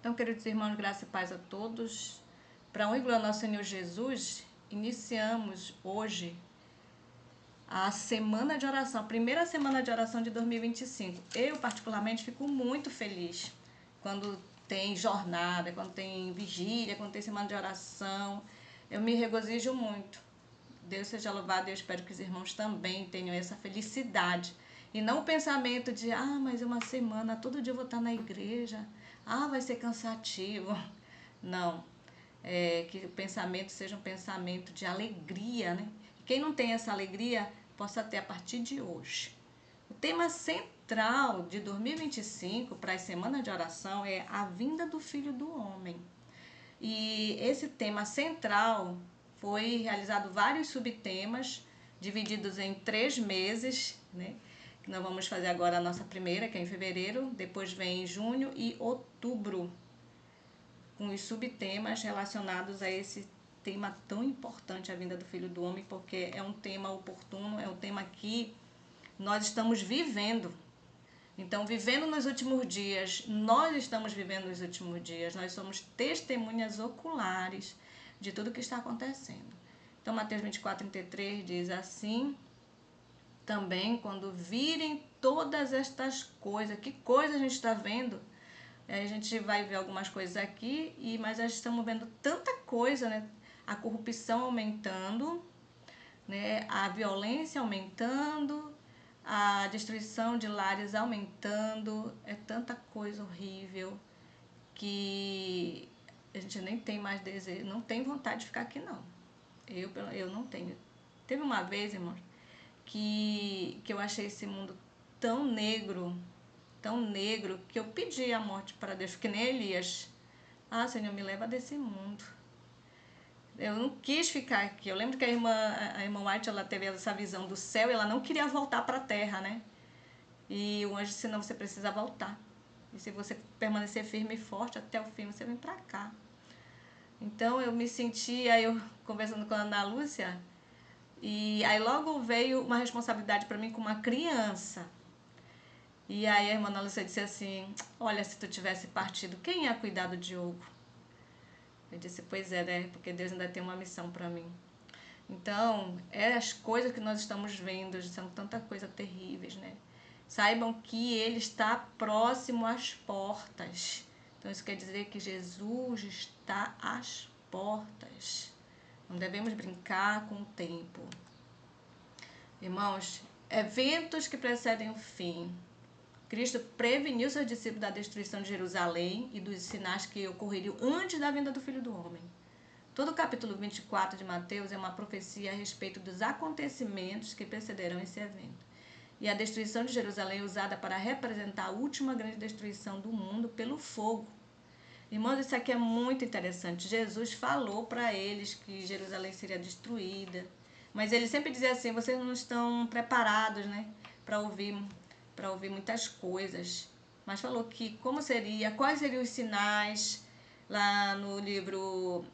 Então, queridos irmãos, graça e paz a todos. Para a honra e glória do nosso Senhor Jesus, iniciamos hoje a semana de oração, a primeira semana de oração de 2025. Eu, particularmente, fico muito feliz quando tem jornada, quando tem vigília, quando tem semana de oração. Eu me regozijo muito. Deus seja louvado e eu espero que os irmãos também tenham essa felicidade. E não o pensamento de, mas é uma semana, todo dia eu vou estar na igreja, vai ser cansativo. Não. Que o pensamento seja um pensamento de alegria, né? Quem não tem essa alegria, possa ter a partir de hoje. O tema central de 2025 para as semanas de oração é a vinda do Filho do Homem. E esse tema central foi realizado vários subtemas, divididos em 3 meses, né? Que nós vamos fazer agora a nossa primeira, que é em fevereiro, depois vem em junho e outubro, com os subtemas relacionados a esse tema tão importante, a vinda do Filho do Homem, porque é um tema oportuno, é um tema que nós estamos vivendo. Então, vivendo nos últimos dias, nós estamos vivendo nos últimos dias, nós somos testemunhas oculares de tudo que está acontecendo. Então, Mateus 24:33 diz assim: também quando virem todas estas coisas, que coisa a gente está vendo? A gente vai ver algumas coisas aqui, mas nós estamos vendo tanta coisa, né? A corrupção aumentando, né? A violência aumentando, a destruição de lares aumentando, é tanta coisa horrível que a gente nem tem mais desejo, não tem vontade de ficar aqui não. Eu não tenho. Teve uma vez, irmãos, que eu achei esse mundo tão negro, que eu pedi a morte para Deus, que nem Elias. Senhor, me leva desse mundo. Eu não quis ficar aqui. Eu lembro que a irmã White, ela teve essa visão do céu e ela não queria voltar para a terra, né? E o anjo disse, não, você precisa voltar. E se você permanecer firme e forte até o fim, você vem para cá. Então eu me senti, aí eu conversando com a Ana Lúcia, e aí logo veio uma responsabilidade para mim com uma criança. E aí a irmã Ana Lúcia disse assim, olha, se tu tivesse partido, quem ia cuidar do Diogo? Eu disse, pois é, né? Porque Deus ainda tem uma missão para mim. Então, as coisas que nós estamos vendo são tanta coisa terríveis, né? Saibam que Ele está próximo às portas. Então, isso quer dizer que Jesus está às portas. Não devemos brincar com o tempo. Irmãos, eventos que precedem o fim. Cristo preveniu seus discípulos da destruição de Jerusalém e dos sinais que ocorreriam antes da vinda do Filho do Homem. Todo o capítulo 24 de Mateus é uma profecia a respeito dos acontecimentos que precederão esse evento. E a destruição de Jerusalém é usada para representar a última grande destruição do mundo pelo fogo. Irmãos, isso aqui é muito interessante. Jesus falou para eles que Jerusalém seria destruída, mas ele sempre dizia assim, vocês não estão preparados, né, para ouvir muitas coisas. Mas falou que como seria, quais seriam os sinais. Lá no livro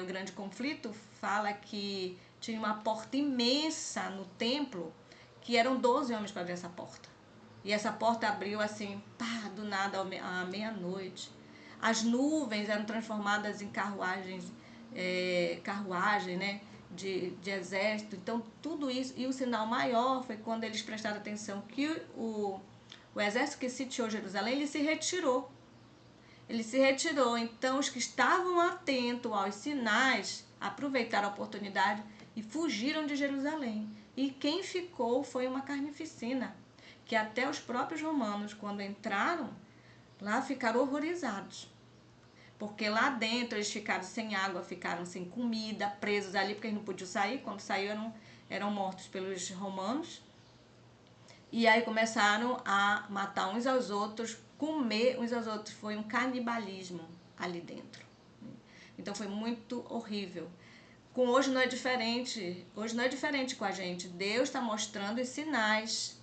O Grande Conflito, fala que tinha uma porta imensa no templo, que eram 12 homens para abrir essa porta. E essa porta abriu assim, do nada, à meia-noite. As nuvens eram transformadas em carruagem, né, de exército. Então, tudo isso. E o sinal maior foi quando eles prestaram atenção que o exército que sitiou Jerusalém, ele se retirou. Então os que estavam atentos aos sinais aproveitaram a oportunidade e fugiram de Jerusalém. E quem ficou foi uma carnificina, que até os próprios romanos, quando entraram lá, ficaram horrorizados. Porque lá dentro eles ficaram sem água, ficaram sem comida, presos ali, porque eles não podiam sair. Quando saíram, eram mortos pelos romanos. E aí começaram a matar uns aos outros, comer uns aos outros. Foi um canibalismo ali dentro. Então foi muito horrível. Hoje não é diferente. Hoje não é diferente com a gente. Deus está mostrando os sinais.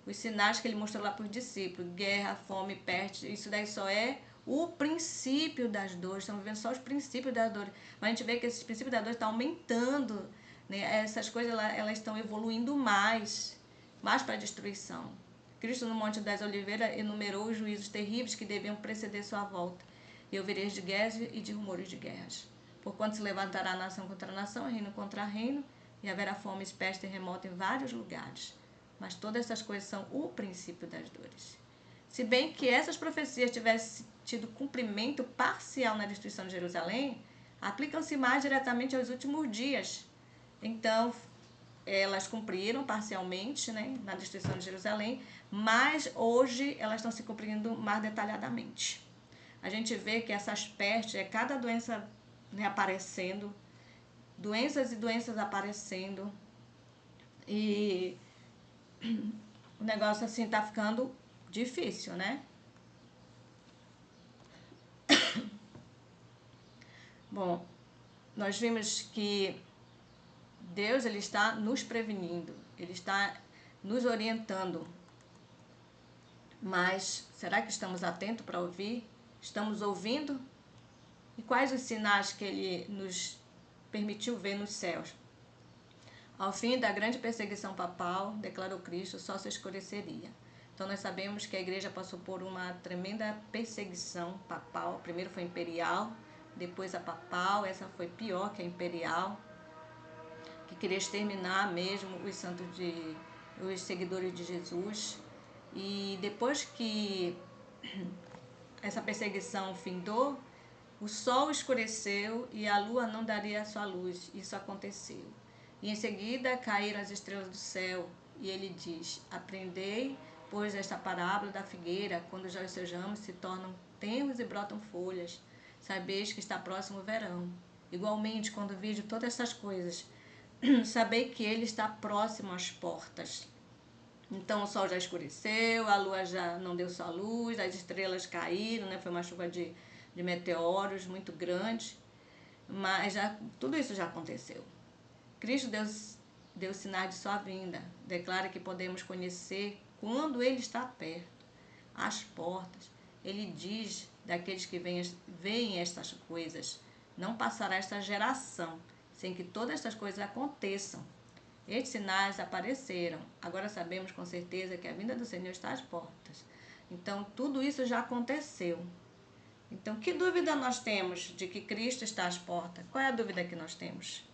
Os sinais que ele mostrou lá para os discípulos. Guerra, fome, peste. Isso daí só é o princípio das dores. Estamos vivendo só os princípios das dores. Mas a gente vê que esses princípios das dores estão aumentando. Né? Essas coisas elas estão evoluindo mais para a destruição. Cristo, no Monte das Oliveiras, enumerou os juízos terríveis que deviam preceder sua volta. e ouvireis de guerras e de rumores de guerras. Porquanto se levantará nação contra nação, reino contra reino, e haverá fome, peste e terremoto em vários lugares. Mas todas essas coisas são o princípio das dores. Se bem que essas profecias tivessem tido cumprimento parcial na destruição de Jerusalém, aplicam-se mais diretamente aos últimos dias. Então, elas cumpriram parcialmente, né, na destruição de Jerusalém, mas hoje elas estão se cumprindo mais detalhadamente. A gente vê que essas pestes, cada doença, né, aparecendo, doenças e doenças aparecendo, e o negócio assim tá ficando difícil, né? Bom, nós vimos que Deus, ele está nos prevenindo, ele está nos orientando. Mas será que estamos atentos para ouvir? Estamos ouvindo? E quais os sinais que ele nos permitiu ver nos céus? Ao fim da grande perseguição papal, declarou Cristo, só se escureceria. Então nós sabemos que a igreja passou por uma tremenda perseguição papal. Primeiro foi imperial, depois a papal, essa foi pior que a imperial, que queria exterminar mesmo os seguidores de Jesus. E depois que essa perseguição findou, o sol escureceu e a lua não daria a sua luz. Isso aconteceu. E em seguida caíram as estrelas do céu. E ele diz: aprendei, pois, esta parábola da figueira, quando já os seus ramos se tornam tenros e brotam folhas, sabeis que está próximo o verão. Igualmente, quando vejo todas essas coisas, sabei que ele está próximo às portas. Então o sol já escureceu, a lua já não deu sua luz, as estrelas caíram, né? Foi uma chuva de meteoros muito grande, mas tudo isso já aconteceu. Cristo deu sinais de sua vinda, declara que podemos conhecer quando ele está perto, às portas. Ele diz daqueles que veem estas coisas, não passará esta geração sem que todas estas coisas aconteçam. Estes sinais apareceram. Agora sabemos com certeza que a vinda do Senhor está às portas. Então, tudo isso já aconteceu. Então, que dúvida nós temos de que Cristo está às portas? Qual é a dúvida que nós temos?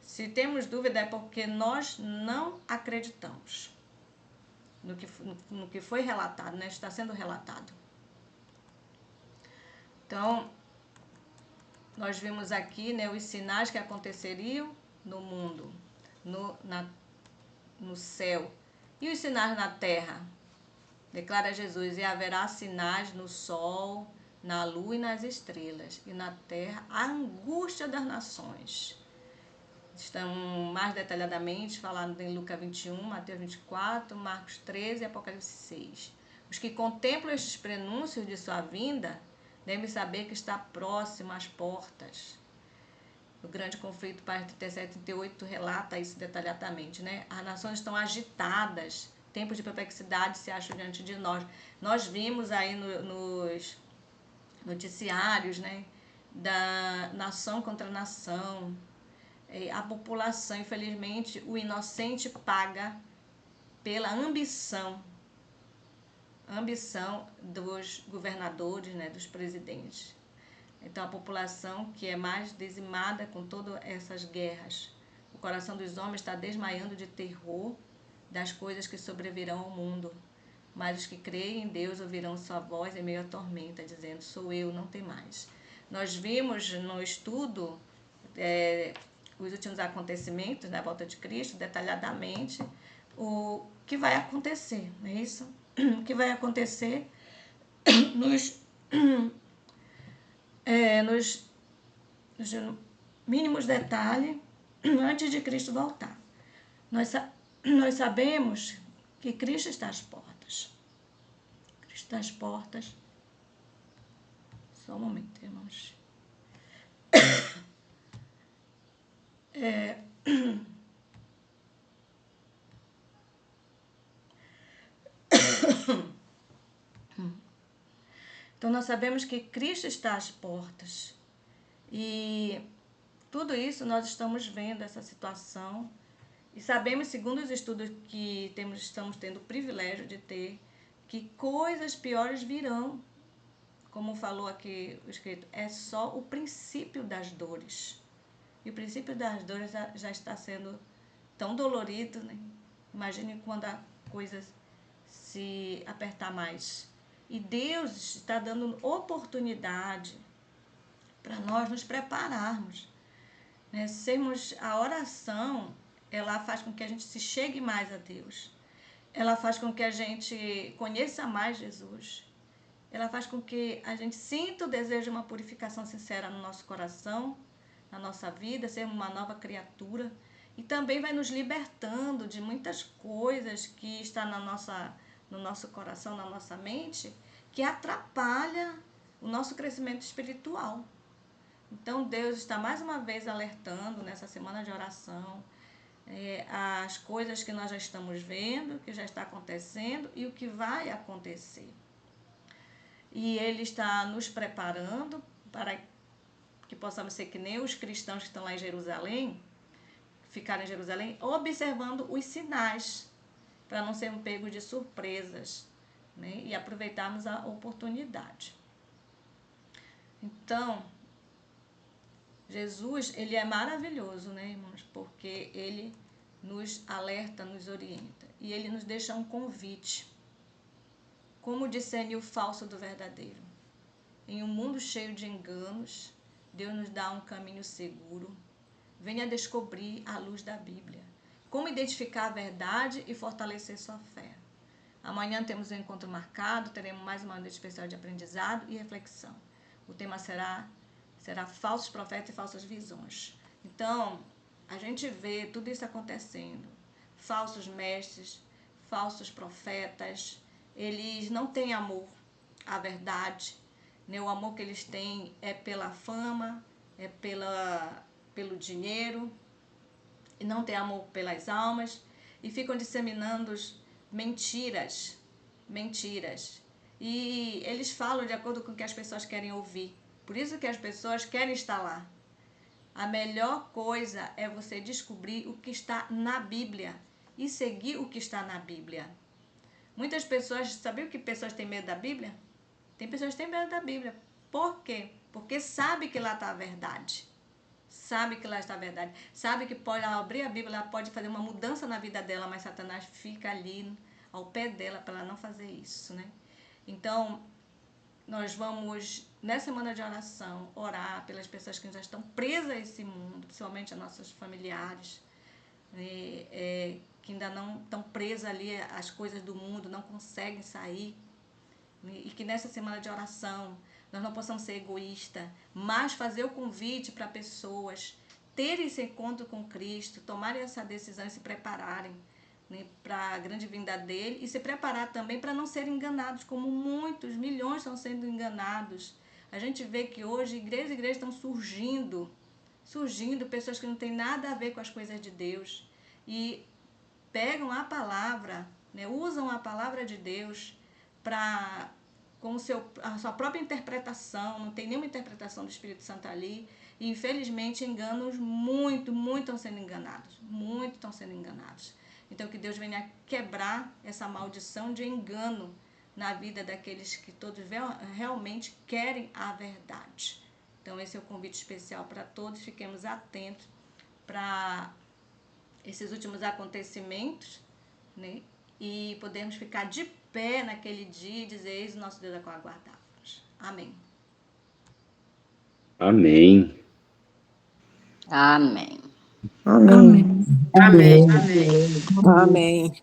Se temos dúvida é porque nós não acreditamos no que foi relatado, né? Está sendo relatado. Então, nós vimos aqui, né, os sinais que aconteceriam no mundo, no céu. E os sinais na terra? Declara Jesus: e haverá sinais no sol, na lua e nas estrelas, e na terra a angústia das nações. Estão mais detalhadamente falando em Lucas 21, Mateus 24, Marcos 13 e Apocalipse 6. Os que contemplam estes prenúncios de sua vinda devem saber que está próximo às portas. O grande conflito, páginas 37 e 38, relata isso detalhadamente, né? As nações estão agitadas, tempos de perplexidade se acham diante de nós. Nós vimos aí nos noticiários, né, da nação contra nação. A população, infelizmente, o inocente paga pela ambição dos governadores, né, dos presidentes. Então, a população que é mais dizimada com todas essas guerras. O coração dos homens está desmaiando de terror das coisas que sobrevirão ao mundo. Mas os que creem em Deus ouvirão sua voz em meio à tormenta, dizendo: sou eu, não tem mais. Nós vimos no estudo os últimos acontecimentos na volta de Cristo, detalhadamente, o que vai acontecer, não é isso? O que vai acontecer nos mínimos detalhes antes de Cristo voltar. Nós sabemos que Cristo está às portas. Cristo está às portas. Só um momento, irmãos. Então, nós sabemos que Cristo está às portas. E tudo isso nós estamos vendo, essa situação. E sabemos, segundo os estudos que estamos tendo o privilégio de ter, que coisas piores virão. como falou aqui o escrito, é só o princípio das dores. E o princípio das dores já está sendo tão dolorido, né? Imagine quando a coisa se apertar mais. E Deus está dando oportunidade para nós nos prepararmos, né? A oração, ela faz com que a gente se chegue mais a Deus. Ela faz com que a gente conheça mais Jesus. Ela faz com que a gente sinta o desejo de uma purificação sincera no nosso coração, na nossa vida, sermos uma nova criatura. E também vai nos libertando de muitas coisas que estão no nosso coração, na nossa mente, que atrapalha o nosso crescimento espiritual. Então, Deus está mais uma vez alertando nessa semana de oração as coisas que nós já estamos vendo, que já está acontecendo e o que vai acontecer. E Ele está nos preparando para que possamos ser que nem os cristãos que estão lá em Jerusalém, ficaram em Jerusalém, observando os sinais, para não sermos pegos de surpresas, né? E aproveitarmos a oportunidade. Então, Jesus, ele é maravilhoso, né, irmãos? Porque ele nos alerta, nos orienta. E ele nos deixa um convite. Como discernir o falso do verdadeiro? Em um mundo cheio de enganos, Deus nos dá um caminho seguro. Venha descobrir a luz da Bíblia. Como identificar a verdade e fortalecer sua fé. Amanhã temos um encontro marcado, teremos mais uma noite especial de aprendizado e reflexão. O tema será falsos profetas e falsas visões. Então, a gente vê tudo isso acontecendo. Falsos mestres, falsos profetas, eles não têm amor à verdade, né? O amor que eles têm é pela fama, é pelo dinheiro, e não tem amor pelas almas, e ficam disseminando mentiras. E eles falam de acordo com o que as pessoas querem ouvir. Por isso que as pessoas querem estar lá. A melhor coisa é você descobrir o que está na Bíblia e seguir o que está na Bíblia. Muitas pessoas, sabiam que pessoas têm medo da Bíblia? Tem pessoas que têm medo da Bíblia. Por quê? Porque sabe que lá está a verdade. Sabe que lá está a verdade. Sabe que pode abrir a Bíblia, ela pode fazer uma mudança na vida dela, mas Satanás fica ali ao pé dela para ela não fazer isso, né? Então, nós vamos, nessa semana de oração, orar pelas pessoas que já estão presas a esse mundo, principalmente as nossas familiares, que ainda não estão presas ali às coisas do mundo, não conseguem sair. E que nessa semana de oração nós não possamos ser egoístas, mas fazer o convite para pessoas terem esse encontro com Cristo, tomarem essa decisão e se prepararem, né, para a grande vinda dele, e se preparar também para não serem enganados, como muitos, milhões estão sendo enganados. A gente vê que hoje igrejas estão surgindo pessoas que não têm nada a ver com as coisas de Deus e pegam a palavra, né, usam a palavra de Deus com a sua própria interpretação, não tem nenhuma interpretação do Espírito Santo ali, e infelizmente enganos muito estão sendo enganados, muito estão sendo enganados. Então que Deus venha quebrar essa maldição de engano na vida daqueles que todos realmente querem a verdade. Então esse é o convite especial para todos, fiquemos atentos para esses últimos acontecimentos, né? E podemos ficar de pé naquele dia e dizer: eis o nosso Deus a qual aguardávamos. Amém. Amém. Amém. Amém. Amém. Amém. Amém.